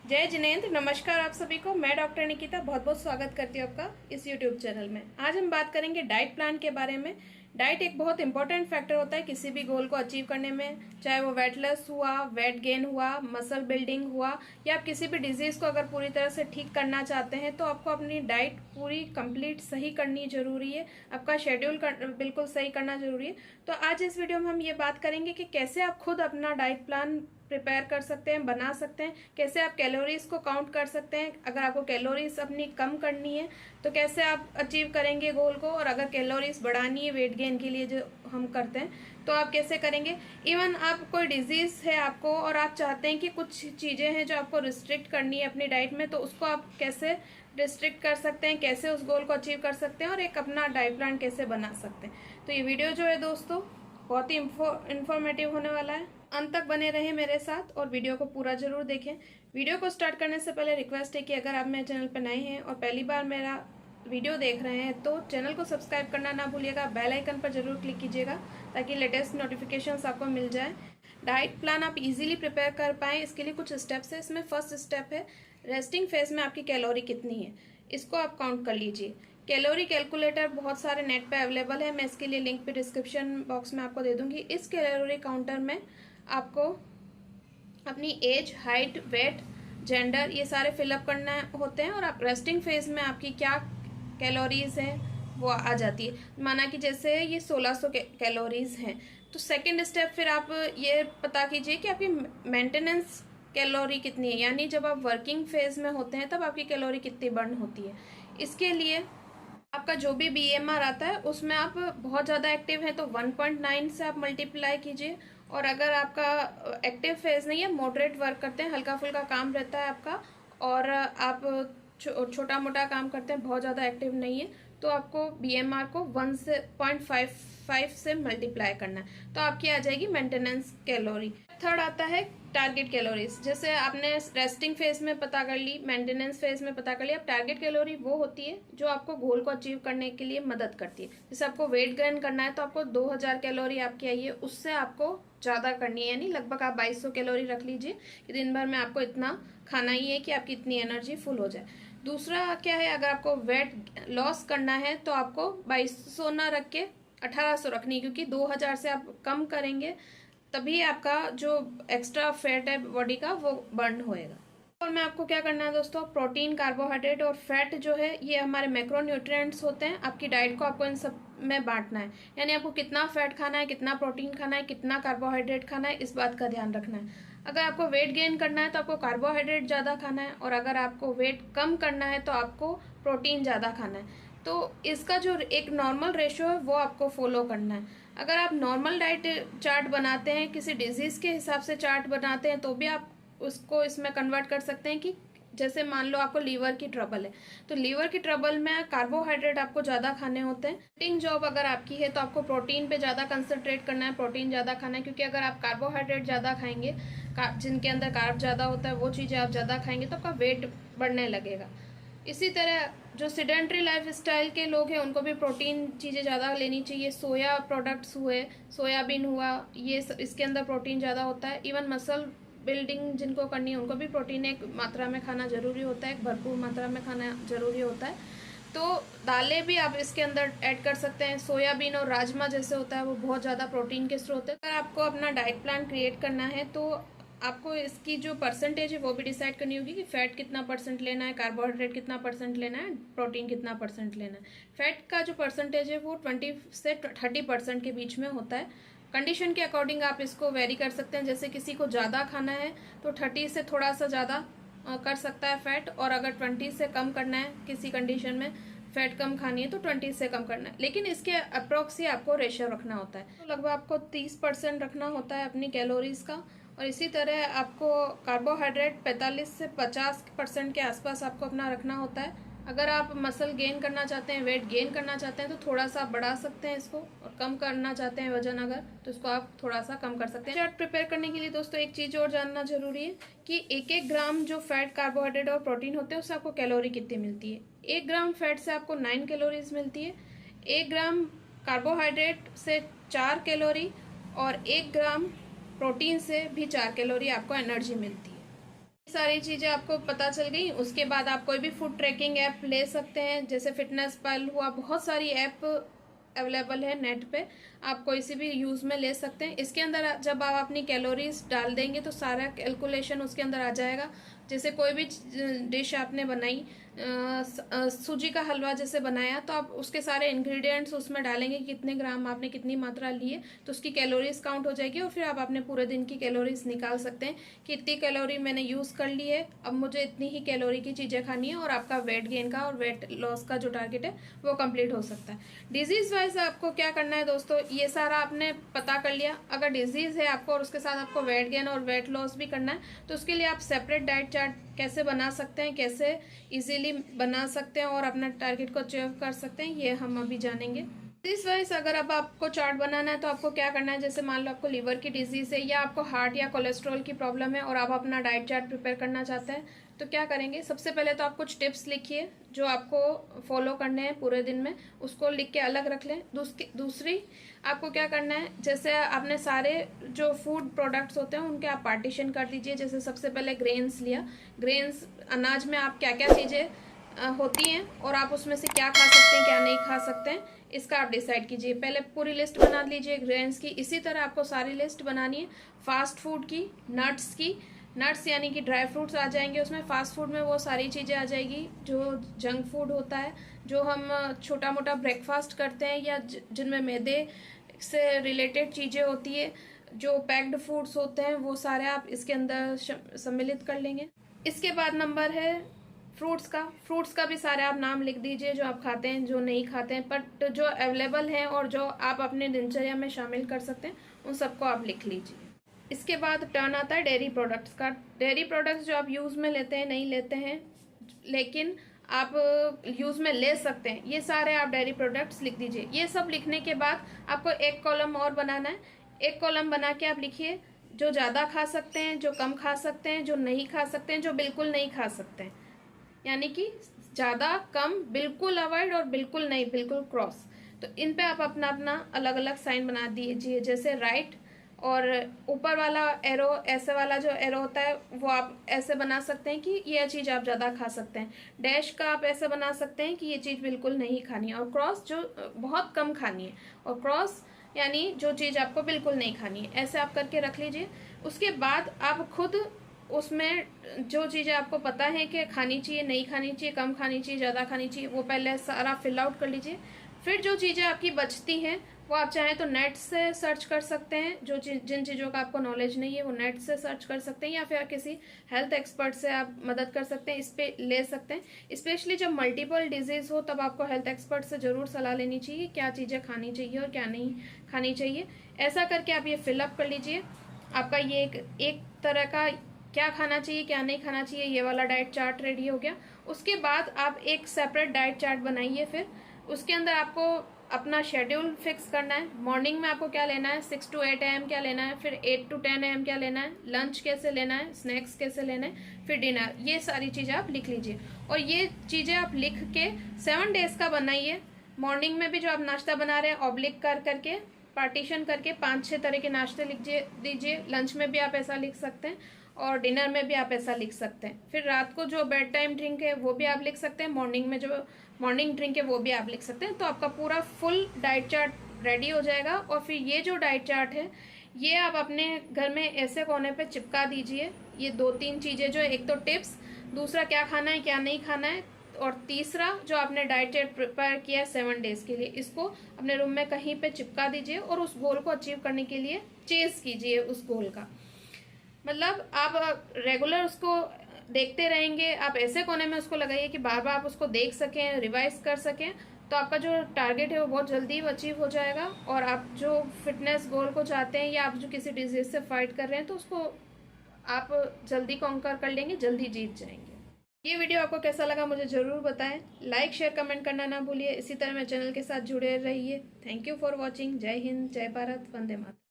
जय जिनेंद्र। नमस्कार आप सभी को। मैं डॉक्टर निकिता बहुत बहुत स्वागत करती हूँ आपका इस यूट्यूब चैनल में। आज हम बात करेंगे डाइट प्लान के बारे में। डाइट एक बहुत इंपॉर्टेंट फैक्टर होता है किसी भी गोल को अचीव करने में, चाहे वो वेट लॉस हुआ, वेट गेन हुआ, मसल बिल्डिंग हुआ, या आप किसी भी डिजीज को अगर पूरी तरह से ठीक करना चाहते हैं तो आपको अपनी डाइट पूरी कंप्लीट सही करनी जरूरी है। आपका शेड्यूल बिल्कुल सही करना जरूरी है। तो आज इस वीडियो में हम ये बात करेंगे कि कैसे आप खुद अपना डाइट प्लान प्रिपेयर कर सकते हैं, बना सकते हैं, कैसे आप कैलोरीज को काउंट कर सकते हैं। अगर आपको कैलोरीज अपनी कम करनी है तो कैसे आप अचीव करेंगे गोल को, और अगर कैलोरीज बढ़ानी है वेट गेन के लिए जो हम करते हैं तो आप कैसे करेंगे। इवन आप कोई डिजीज है आपको और आप चाहते हैं कि कुछ चीजें हैं जो आपको रिस्ट्रिक्ट करनी है अपनी डाइट में, तो उसको आप कैसे रिस्ट्रिक्ट कर सकते हैं, कैसे उस गोल को अचीव कर सकते हैं, और एक अपना डाइट प्लान कैसे बना सकते हैं। तो ये वीडियो जो है दोस्तों बहुत ही इंफॉर्मेटिव होने वाला है। अंत तक बने रहे मेरे साथ और वीडियो को पूरा जरूर देखें। वीडियो को स्टार्ट करने से पहले रिक्वेस्ट है कि अगर आप मेरे चैनल पर नए हैं और पहली बार मेरा वीडियो देख रहे हैं तो चैनल को सब्सक्राइब करना ना भूलिएगा, बेल आइकन पर जरूर क्लिक कीजिएगा ताकि लेटेस्ट नोटिफिकेशंस आपको मिल जाए। डाइट प्लान आप इजीली प्रिपेयर कर पाएँ इसके लिए कुछ स्टेप्स है। इसमें फर्स्ट स्टेप है रेस्टिंग फेज में आपकी कैलोरी कितनी है, इसको आप काउंट कर लीजिए। कैलोरी कैलकुलेटर बहुत सारे नेट पे अवेलेबल है, मैं इसके लिए लिंक भी डिस्क्रिप्शन बॉक्स में आपको दे दूंगी। इस कैलोरी काउंटर में आपको अपनी एज, हाइट, वेट, जेंडर ये सारे फिलअप करना होते हैं और आप रेस्टिंग फेज में आपकी क्या कैलोरीज हैं वो आ जाती है। माना कि जैसे ये 1600 कैलोरीज हैं तो सेकंड स्टेप फिर आप ये पता कीजिए कि आपकी मेंटेनेंस कैलोरी कितनी है, यानी जब आप वर्किंग फेज में होते हैं तब आपकी कैलोरी कितनी बर्न होती है। इसके लिए आपका जो भी बीएमआर आता है उसमें आप बहुत ज़्यादा एक्टिव हैं तो 1.9 से आप मल्टीप्लाई कीजिए, और अगर आपका एक्टिव फेज नहीं है, मॉडरेट वर्क करते हैं, हल्का फुल्का काम रहता है आपका, और आप छोटा मोटा काम करते हैं, बहुत ज़्यादा एक्टिव नहीं है, तो आपको बीएमआर को 1.5 से मल्टीप्लाई करना है तो आपकी आ जाएगी मेंटेनेंस कैलोरी। थर्ड आता है टारगेट कैलोरीज। जैसे आपने रेस्टिंग फेज में पता कर ली, मेंटेनेंस फेज में पता कर लिया, अब टारगेट कैलोरी वो होती है जो आपको गोल को अचीव करने के लिए मदद करती है। जैसे आपको वेट गेन करना है तो आपको 2000 कैलोरी आपकी आई है, उससे आपको ज़्यादा करनी है, यानी लगभग आप 2200 कैलोरी रख लीजिए कि दिन भर में आपको इतना खाना ही है कि आपकी इतनी एनर्जी फुल हो जाए। दूसरा क्या है, अगर आपको वेट लॉस करना है तो आपको 2200 ना रख के 1800 रखनी, क्योंकि 2000 से आप कम करेंगे तभी आपका जो एक्स्ट्रा फैट है बॉडी का वो बर्न होएगा। और मैं आपको क्या करना है दोस्तों, प्रोटीन, कार्बोहाइड्रेट और फैट जो है ये हमारे मैक्रोन्यूट्रिएंट्स होते हैं। आपकी डाइट को आपको इन सब में बांटना है, यानी आपको कितना फैट खाना है, कितना प्रोटीन खाना है, कितना कार्बोहाइड्रेट खाना है, इस बात का ध्यान रखना है। अगर आपको वेट गेन करना है तो आपको कार्बोहाइड्रेट ज़्यादा खाना है, और अगर आपको वेट कम करना है तो आपको प्रोटीन ज़्यादा खाना है। तो इसका जो एक नॉर्मल रेशियो है वो आपको फॉलो करना है। अगर आप नॉर्मल डाइट चार्ट बनाते हैं, किसी डिजीज के हिसाब से चार्ट बनाते हैं, तो भी आप उसको इसमें कन्वर्ट कर सकते हैं कि जैसे मान लो आपको लीवर की ट्रबल है तो लीवर की ट्रबल में कार्बोहाइड्रेट आपको ज़्यादा खाने होते हैं। ईटिंग जॉब अगर आपकी है तो आपको प्रोटीन पे ज़्यादा कंसंट्रेट करना है, प्रोटीन ज़्यादा खाना है, क्योंकि अगर आप कार्बोहाइड्रेट ज़्यादा खाएंगे, जिनके अंदर कार्ब ज़्यादा होता है वो चीज़ें आप ज़्यादा खाएंगे तो आपका वेट बढ़ने लगेगा। इसी तरह जो सिडेंट्री लाइफ स्टाइल के लोग हैं उनको भी प्रोटीन चीज़ें ज़्यादा लेनी चाहिए। सोया प्रोडक्ट्स हुए, सोयाबीन हुआ, ये इसके अंदर प्रोटीन ज़्यादा होता है। इवन मसल बिल्डिंग जिनको करनी है उनको भी प्रोटीन एक मात्रा में खाना जरूरी होता है, भरपूर मात्रा में खाना जरूरी होता है। तो दालें भी आप इसके अंदर ऐड कर सकते हैं। सोयाबीन और राजमा जैसे होता है वो बहुत ज़्यादा प्रोटीन के स्रोत है। अगर आपको अपना डाइट प्लान क्रिएट करना है तो आपको इसकी जो परसेंटेज है वो भी डिसाइड करनी होगी कि फैट कितना परसेंट लेना है, कार्बोहाइड्रेट कितना परसेंट लेना है, प्रोटीन कितना परसेंट लेना है। फैट का जो परसेंटेज है वो 20 से 30% के बीच में होता है। कंडीशन के अकॉर्डिंग आप इसको वेरी कर सकते हैं। जैसे किसी को ज़्यादा खाना है तो 30 से थोड़ा सा ज़्यादा कर सकता है फैट, और अगर 20 से कम करना है, किसी कंडीशन में फैट कम खानी है तो 20 से कम करना है, लेकिन इसके अप्रोक्स ही आपको रेशियो रखना होता है। तो लगभग आपको 30% रखना होता है अपनी कैलोरीज का, और इसी तरह आपको कार्बोहाइड्रेट 45 से 50% के आसपास आपको अपना रखना होता है। अगर आप मसल गेन करना चाहते हैं, वेट गेन करना चाहते हैं तो थोड़ा सा बढ़ा सकते हैं इसको, और कम करना चाहते हैं वजन अगर, तो इसको आप थोड़ा सा कम कर सकते हैं। चार्ट प्रिपेयर करने के लिए दोस्तों एक चीज़ और जानना जरूरी है कि 1-1 ग्राम जो फैट, कार्बोहाइड्रेट और प्रोटीन होते हैं उससे आपको कैलोरी कितनी मिलती है। 1 ग्राम फैट से आपको 9 कैलोरीज मिलती है, 1 ग्राम कार्बोहाइड्रेट से 4 कैलोरी, और 1 ग्राम प्रोटीन से भी 4 कैलोरी आपको एनर्जी मिलती है। सारी चीज़ें आपको पता चल गई। उसके बाद आप कोई भी फूड ट्रैकिंग ऐप ले सकते हैं, जैसे फिटनेस पल हुआ, बहुत सारी ऐप अवेलेबल है नेट पे, आप कोई सी भी यूज़ में ले सकते हैं। इसके अंदर जब आप अपनी कैलोरीज डाल देंगे तो सारा कैलकुलेशन उसके अंदर आ जाएगा। जैसे कोई भी डिश आपने बनाई, सूजी का हलवा जैसे बनाया, तो आप उसके सारे इंग्रेडिएंट्स उसमें डालेंगे, कितने ग्राम आपने कितनी मात्रा ली है, तो उसकी कैलोरीज काउंट हो जाएगी और फिर आप अपने पूरे दिन की कैलोरीज निकाल सकते हैं कि इतनी कैलोरी मैंने यूज़ कर ली है, अब मुझे इतनी ही कैलोरी की चीज़ें खानी है, और आपका वेट गेन का और वेट लॉस का जो टारगेट है वो कंप्लीट हो सकता है। डिजीज़ वाइज आपको क्या करना है दोस्तों, ये सारा आपने पता कर लिया। अगर डिजीज़ है आपको और उसके साथ आपको वेट गेन और वेट लॉस भी करना है, तो उसके लिए आप सेपरेट डाइट चार्ट कैसे बना सकते हैं, कैसे इजीली बना सकते हैं और अपना टारगेट को अचीव कर सकते हैं, ये हम अभी जानेंगे। इस वाइज अगर अब आपको चार्ट बनाना है तो आपको क्या करना है, जैसे मान लो आपको लीवर की डिजीज़ है या आपको हार्ट या कोलेस्ट्रॉल की प्रॉब्लम है और आप अपना डाइट चार्ट प्रिपेयर करना चाहते हैं, तो क्या करेंगे, सबसे पहले तो आप कुछ टिप्स लिखिए जो आपको फॉलो करने हैं पूरे दिन में, उसको लिख के अलग रख लें। दूसरी आपको क्या करना है, जैसे आपने सारे जो फूड प्रोडक्ट्स होते हैं उनके आप पार्टीशन कर दीजिए। जैसे सबसे पहले ग्रेन्स लिया, ग्रेन्स अनाज में आप क्या क्या चीज़ें होती हैं और आप उसमें से क्या खा सकते हैं क्या नहीं खा सकते हैं, इसका आप डिसाइड कीजिए। पहले पूरी लिस्ट बना लीजिए ग्रेन्स की। इसी तरह आपको सारी लिस्ट बनानी है फास्ट फूड की, नट्स की। नट्स यानी कि ड्राई फ्रूट्स आ जाएंगे उसमें। फास्ट फूड में वो सारी चीज़ें आ जाएगी जो जंक फूड होता है, जो हम छोटा मोटा ब्रेकफास्ट करते हैं या जिनमें मैदे से रिलेटेड चीज़ें होती है, जो पैक्ड फूड्स होते हैं, वो सारे आप इसके अंदर सम्मिलित कर लेंगे। इसके बाद नंबर है फ्रूट्स का भी सारे आप नाम लिख दीजिए, जो आप खाते हैं जो नहीं खाते हैं, बट जो अवेलेबल हैं और जो आप अपने दिनचर्या में शामिल कर सकते हैं उन सबको आप लिख लीजिए। इसके बाद टर्न आता है डेयरी प्रोडक्ट्स का। डेयरी प्रोडक्ट्स जो आप यूज़ में लेते हैं, नहीं लेते हैं लेकिन आप यूज़ में ले सकते हैं, ये सारे आप डेयरी प्रोडक्ट्स लिख दीजिए। ये सब लिखने के बाद आपको एक कॉलम और बनाना है। एक कॉलम बना के आप लिखिए जो ज़्यादा खा सकते हैं, जो कम खा सकते हैं, जो नहीं खा सकते हैं, जो बिल्कुल नहीं खा सकते हैं। यानी कि ज़्यादा, कम, बिल्कुल अवॉइड और बिल्कुल नहीं, बिल्कुल क्रॉस। तो इन पे आप अपना अपना अलग अलग साइन बना दीजिए, जैसे राइट, और ऊपर वाला एरो, ऐसे वाला जो एरो होता है वो आप ऐसे बना सकते हैं कि ये चीज़ आप ज़्यादा खा सकते हैं। डैश का आप ऐसे बना सकते हैं कि ये चीज़ बिल्कुल नहीं खानी है, और क्रॉस जो बहुत कम खानी है, और क्रॉस यानी जो चीज़ आपको बिल्कुल नहीं खानी है। ऐसे आप करके रख लीजिए। उसके बाद आप खुद उसमें जो चीज़ें आपको पता है कि खानी चाहिए, नहीं खानी चाहिए, कम खानी चाहिए, ज़्यादा खानी चाहिए, वो पहले सारा फिल आउट कर लीजिए। फिर जो चीज़ें आपकी बचती हैं वो आप चाहें तो नेट से सर्च कर सकते हैं। जिन चीज़ों का आपको नॉलेज नहीं है वो नेट से सर्च कर सकते हैं, या फिर किसी हेल्थ एक्सपर्ट से आप मदद कर सकते हैं, इस पे ले सकते हैं। स्पेशली जब मल्टीपल डिजीज़ हो तब आपको हेल्थ एक्सपर्ट से ज़रूर सलाह लेनी चाहिए क्या चीज़ें खानी चाहिए और क्या नहीं खानी चाहिए। ऐसा करके आप ये फिलअप कर लीजिए। आपका ये एक तरह का क्या खाना चाहिए क्या नहीं खाना चाहिए ये वाला डाइट चार्ट रेडी हो गया। उसके बाद आप एक सेपरेट डाइट चार्ट बनाइए। फिर उसके अंदर आपको अपना शेड्यूल फिक्स करना है। मॉर्निंग में आपको क्या लेना है, 6 to 8 AM क्या लेना है, फिर 8 to 10 AM क्या लेना है, लंच कैसे लेना है, स्नैक्स कैसे लेना है, फिर डिनर। ये सारी चीज़ें आप लिख लीजिए, और ये चीज़ें आप लिख के 7 डेज का बनाइए। मॉर्निंग में भी जो आप नाश्ता बना रहे हैं ऑब्लिक कर करके पार्टीशन करके 5-6 तरह के नाश्ते लिख दीजिए। लंच में भी आप ऐसा लिख सकते हैं और डिनर में भी आप ऐसा लिख सकते हैं। फिर रात को जो बेड टाइम ड्रिंक है वो भी आप लिख सकते हैं, मॉर्निंग में जो मॉर्निंग ड्रिंक है वो भी आप लिख सकते हैं। तो आपका पूरा फुल डाइट चार्ट रेडी हो जाएगा। और फिर ये जो डाइट चार्ट है ये आप अपने घर में ऐसे कोने पे चिपका दीजिए। ये 2-3 चीज़ें जो है, एक तो टिप्स, दूसरा क्या खाना है क्या नहीं खाना है, और तीसरा जो आपने डाइट चार्ट प्रिपेयर किया है 7 डेज के लिए, इसको अपने रूम में कहीं पे चिपका दीजिए और उस गोल को अचीव करने के लिए चेस कीजिए उस गोल का। मतलब आप रेगुलर उसको देखते रहेंगे, आप ऐसे कोने में उसको लगाइए कि बार बार आप उसको देख सकें, रिवाइज कर सकें, तो आपका जो टारगेट है वो बहुत जल्दी अचीव हो जाएगा। और आप जो फिटनेस गोल को चाहते हैं या आप जो किसी डिजीज से फाइट कर रहे हैं तो उसको आप जल्दी कॉन्कर कर लेंगे, जल्दी जीत जाएंगे। ये वीडियो आपको कैसा लगा मुझे ज़रूर बताएं। लाइक शेयर कमेंट करना ना भूलिए। इसी तरह मेरे चैनल के साथ जुड़े रहिए। Thank you for watching. जय हिंद, जय भारत, वंदे मातरम।